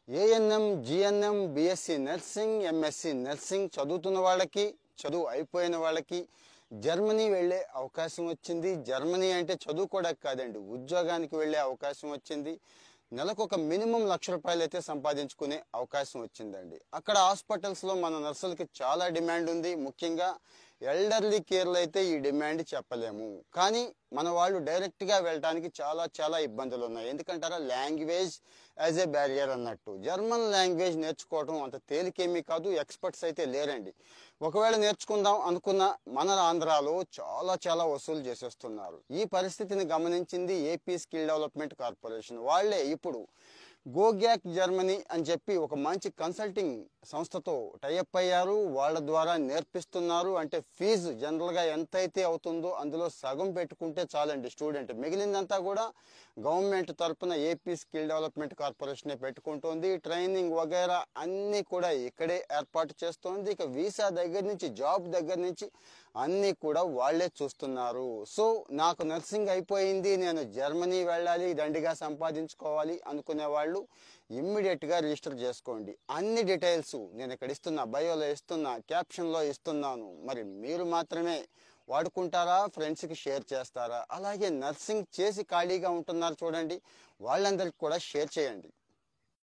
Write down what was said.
ANM, GNM, BSc nursing, MSc nursing చదువుతున్న వాళ్ళకి, చదువు అయిపోయిన వాళ్ళకి జర్మనీ వెళ్ళే అవకాశం వచ్చింది. జర్మనీ అంటే చదువుకోవడానికి కాదండి, ఉద్యోగానికి వెళ్ళే అవకాశం వచ్చింది. నెలకు ఒక మినిమం ₹1,00,000 అయితే సంపాదించుకునే అవకాశం వచ్చిందండి. అక్కడ హాస్పిటల్స్లో మన నర్సులకి చాలా డిమాండ్ ఉంది. ముఖ్యంగా ఎల్డర్లీ కేర్లో అయితే ఈ డిమాండ్ చెప్పలేము. కానీ మన వాళ్ళు డైరెక్ట్గా వెళ్ళడానికి చాలా ఇబ్బందులు ఉన్నాయి. ఎందుకంటారా, లాంగ్వేజ్ యాజ్ ఏ బ్యారియర్ అన్నట్టు. జర్మన్ లాంగ్వేజ్ నేర్చుకోవడం అంత తేలికేమీ కాదు, ఎక్స్పర్ట్స్ అయితే లేరండి. ఒకవేళ నేర్చుకుందాం అనుకున్న మన ఆంధ్రాలో చాలా వసూలు చేసేస్తున్నారు. ఈ పరిస్థితిని గమనించింది ఏపీ స్కిల్ డెవలప్మెంట్ కార్పొరేషన్. వాళ్ళే ఇప్పుడు గోగ్యాక్ జర్మనీ అని చెప్పి ఒక మంచి కన్సల్టింగ్ సంస్థతో టైఅప్ అయ్యారు. వాళ్ళ ద్వారా నేర్పిస్తున్నారు. అంటే ఫీజు జనరల్గా ఎంతైతే అవుతుందో అందులో సగం పెట్టుకుంటే చాలండి స్టూడెంట్. మిగిలిందంతా కూడా గవర్నమెంట్ తరఫున ఏపీ స్కిల్ డెవలప్మెంట్ కార్పొరేషనే పెట్టుకుంటోంది. ట్రైనింగ్ వగైరా అన్నీ కూడా ఇక్కడే ఏర్పాటు చేస్తోంది. ఇక వీసా దగ్గర నుంచి, జాబ్ దగ్గర నుంచి అన్నీ కూడా వాళ్లే చూస్తున్నారు. సో నాకు నర్సింగ్ అయిపోయింది, నేను జర్మనీ వెళ్ళాలి, దండిగా సంపాదించుకోవాలి అనుకునే వాళ్ళు ఇమ్మీడియట్గా రిజిస్టర్ చేసుకోండి. అన్ని డీటెయిల్స్ నేను ఇక్కడ ఇస్తున్నా, బయోలో ఇస్తున్నా, క్యాప్షన్లో ఇస్తున్నాను. మరి మీరు మాత్రమే వాడుకుంటారా, ఫ్రెండ్స్కి షేర్ చేస్తారా? అలాగే నర్సింగ్ చేసి ఖాళీగా ఉంటున్నారు చూడండి, వాళ్ళందరికీ కూడా షేర్ చేయండి.